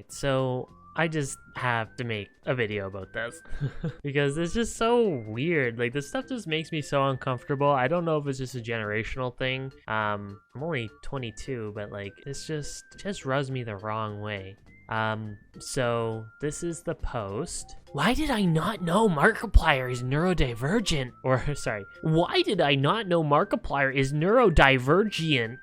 Alright, so I just have to make a video about this because it's just so weird. Like, this stuff just makes me so uncomfortable. I don't know if it's just a generational thing. I'm only 22, but like, it's just rubs me the wrong way. So this is the post. Why did I not know Markiplier is neurodivergent? Or sorry, why did I not know Markiplier is neurodivergent?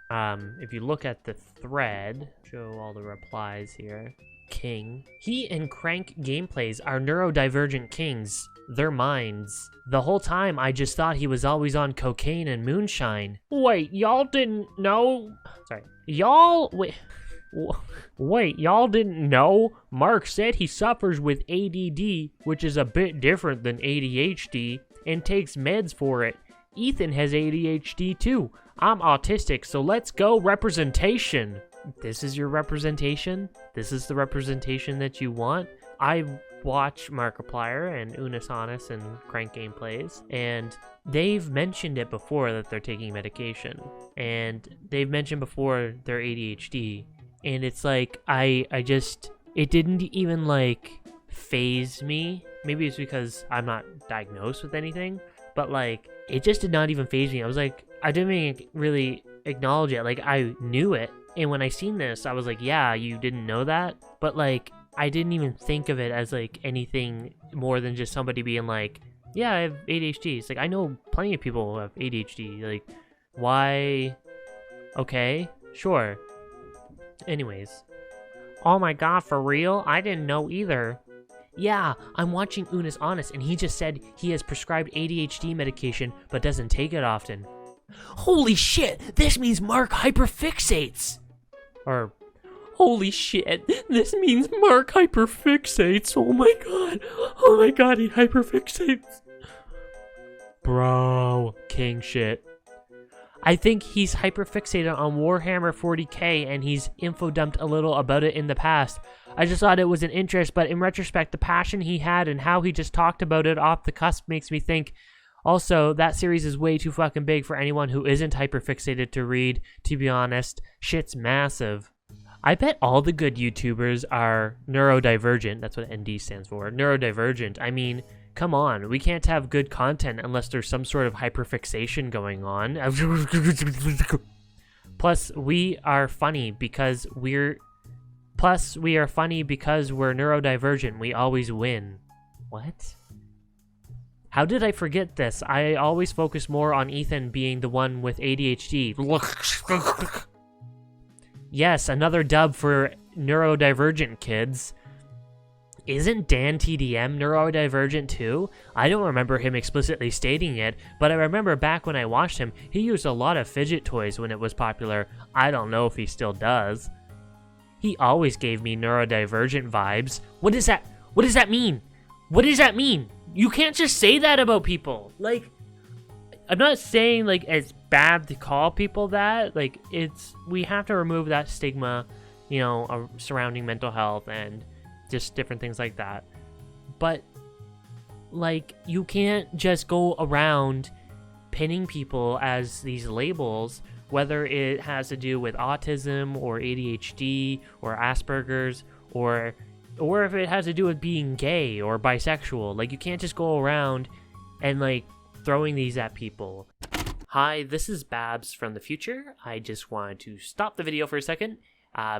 If you look at the thread, show all the replies here. King. He and Crank gameplays are neurodivergent kings. Their minds. The whole time I just thought he was always on cocaine and moonshine. Wait, y'all didn't know? Sorry. Wait, y'all didn't know? Mark said he suffers with ADD, which is a bit different than ADHD, and takes meds for it. Ethan has ADHD too. I'm autistic, so let's go representation. This is your representation? This is the representation that you want? I watch Markiplier and Unus Annus and Crank gameplays, and they've mentioned it before that they're taking medication, and they've mentioned before their ADHD, and it's like, it didn't even like phase me. Maybe it's because I'm not diagnosed with anything, but like, it just did not even phase me. I was like, I didn't even really acknowledge it. Like, I knew it. And when I seen this, I was like, yeah, you didn't know that? But like, I didn't even think of it as like anything more than just somebody being like, yeah, I have ADHD. It's like, I know plenty of people who have ADHD. Like, why? Okay, sure. Anyways. Oh my god, for real? I didn't know either. Yeah, I'm watching Unus Annus and he just said he has prescribed ADHD medication but doesn't take it often. Holy shit, this means Mark hyperfixates! Or, holy shit, this means Mark hyperfixates. Oh my god, he hyperfixates. Bro, king shit. I think he's hyperfixated on Warhammer 40k and he's info-dumped a little about it in the past. I just thought it was an interest, but in retrospect, the passion he had and how he just talked about it off the cusp makes me think. Also, that series is way too fucking big for anyone who isn't hyperfixated to read, to be honest. Shit's massive. I bet all the good YouTubers are neurodivergent. That's what ND stands for. Neurodivergent. I mean, come on. We can't have good content unless there's some sort of hyperfixation going on. Plus, we are funny because we're neurodivergent. We always win. What? How did I forget this? I always focus more on Ethan being the one with ADHD. Yes, another dub for neurodivergent kids. Isn't Dan TDM neurodivergent too? I don't remember him explicitly stating it, but I remember back when I watched him, he used a lot of fidget toys when it was popular. I don't know if he still does. He always gave me neurodivergent vibes. What does that mean? What does that mean? You can't just say that about people. Like, I'm not saying like it's bad to call people that. Like, we have to remove that stigma, you know, surrounding mental health and just different things like that. But like, you can't just go around pinning people as these labels, whether it has to do with autism or ADHD or Asperger's or if it has to do with being gay or bisexual. Like, you can't just go around and like throwing these at people. Hi, this is Babs from the future. I just wanted to stop the video for a second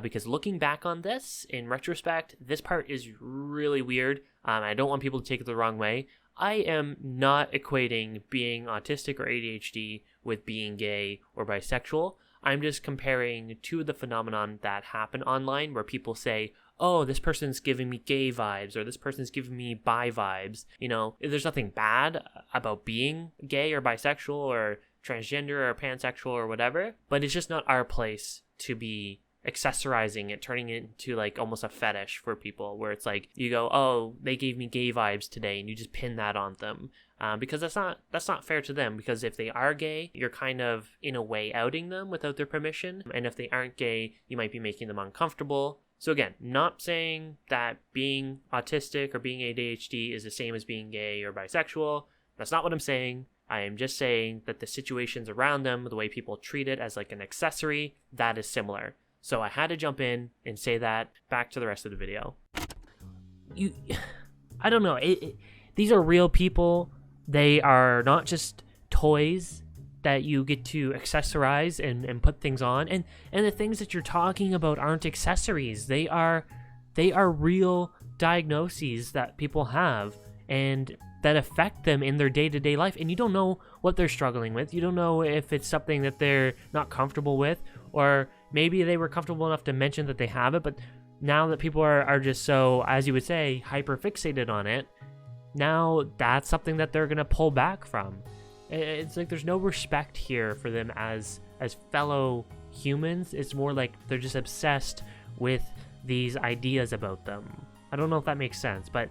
because looking back on this, in retrospect, this part is really weird. I don't want people to take it the wrong way. I am not equating being autistic or ADHD with being gay or bisexual. I'm just comparing to the phenomenon that happen online where people say, oh, this person's giving me gay vibes, or this person's giving me bi vibes. You know, there's nothing bad about being gay or bisexual or transgender or pansexual or whatever, but it's just not our place to be accessorizing it, turning it into like almost a fetish for people, where it's like, you go, oh, they gave me gay vibes today, and you just pin that on them. Because that's not fair to them, because if they are gay, you're kind of, in a way, outing them without their permission, and if they aren't gay, you might be making them uncomfortable. So again, not saying that being autistic or being ADHD is the same as being gay or bisexual. That's not what I'm saying. I am just saying that the situations around them, the way people treat it as like an accessory, that is similar. So I had to jump in and say that. Back to the rest of the video. I don't know. These are real people. They are not just toys that you get to accessorize and put things on. And the things that you're talking about aren't accessories. They are real diagnoses that people have and that affect them in their day-to-day life. And you don't know what they're struggling with. You don't know if it's something that they're not comfortable with, or maybe they were comfortable enough to mention that they have it, but now that people are just so, as you would say, hyper fixated on it, now that's something that they're gonna pull back from. It's like there's no respect here for them as fellow humans. It's more like they're just obsessed with these ideas about them. I don't know if that makes sense, but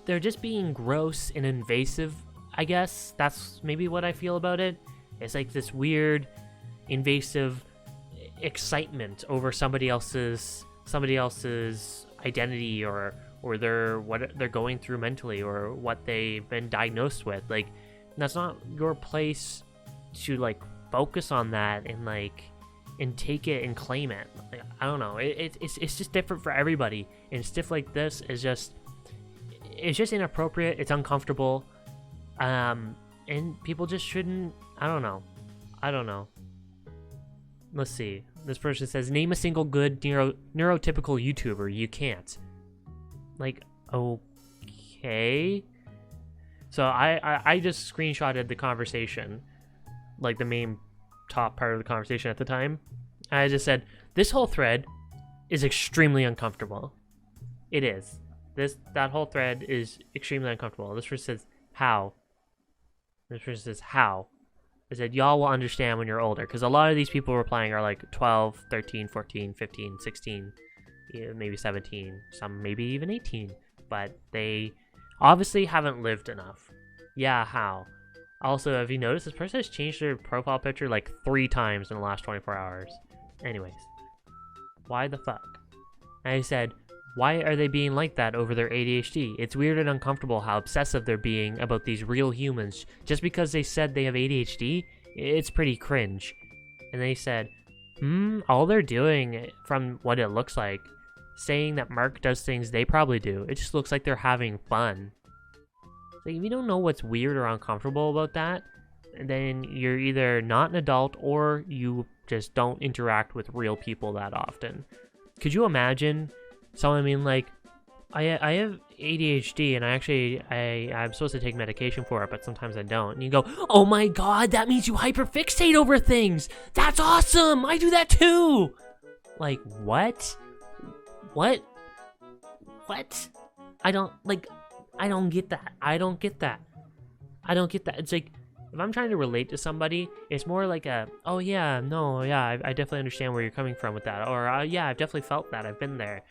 they're just being gross and invasive, I guess. That's maybe what I feel about it. It's like this weird, invasive excitement over somebody else's identity or what they're going through mentally or what they've been diagnosed with. Like, that's not your place to like focus on that and take it and claim it. Like, I don't know. It's just different for everybody, and stuff like this is just inappropriate. It's uncomfortable, and people just shouldn't. I don't know. Let's see. This person says, name a single good neurotypical YouTuber. You can't. Like, okay. So I just screenshotted the conversation, like the main top part of the conversation at the time. I just said, this whole thread is extremely uncomfortable. It is. That whole thread is extremely uncomfortable. This person says, how? This person says, how? I said, y'all will understand when you're older, because a lot of these people replying are like 12, 13, 14, 15, 16, maybe 17, some maybe even 18, but they obviously haven't lived enough. Yeah, how? Also, have you noticed this person has changed their profile picture like 3 times in the last 24 hours? Anyways, why the fuck? And I said, why are they being like that over their ADHD? It's weird and uncomfortable how obsessive they're being about these real humans. Just because they said they have ADHD, it's pretty cringe. And they said, all they're doing, from what it looks like, saying that Mark does things they probably do. It just looks like they're having fun. Like, if you don't know what's weird or uncomfortable about that, then you're either not an adult or you just don't interact with real people that often. Could you imagine someone being like, I have ADHD and I'm supposed to take medication for it, but sometimes I don't. And you go, oh my god, that means you hyperfixate over things. That's awesome. I do that too. Like, what? What? I don't get that. I don't get that. It's like, if I'm trying to relate to somebody, it's more like oh yeah, no, yeah, I definitely understand where you're coming from with that. Or, yeah, I've definitely felt that. I've been there.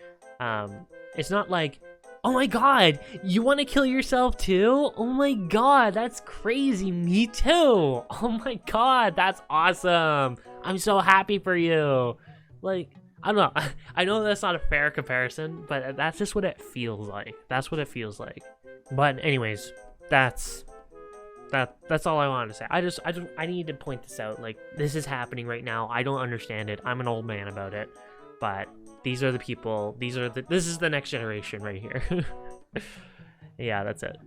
It's not like, oh my god, you want to kill yourself too? Oh my god, that's crazy. Me too. Oh my god, that's awesome. I'm so happy for you. Like, I don't know. I know that's not a fair comparison, but that's just what it feels like. That's what it feels like. But anyways, that's all I wanted to say. I need to point this out. Like, this is happening right now. I don't understand it. I'm an old man about it. But these are the people. This is the next generation right here. Yeah, that's it.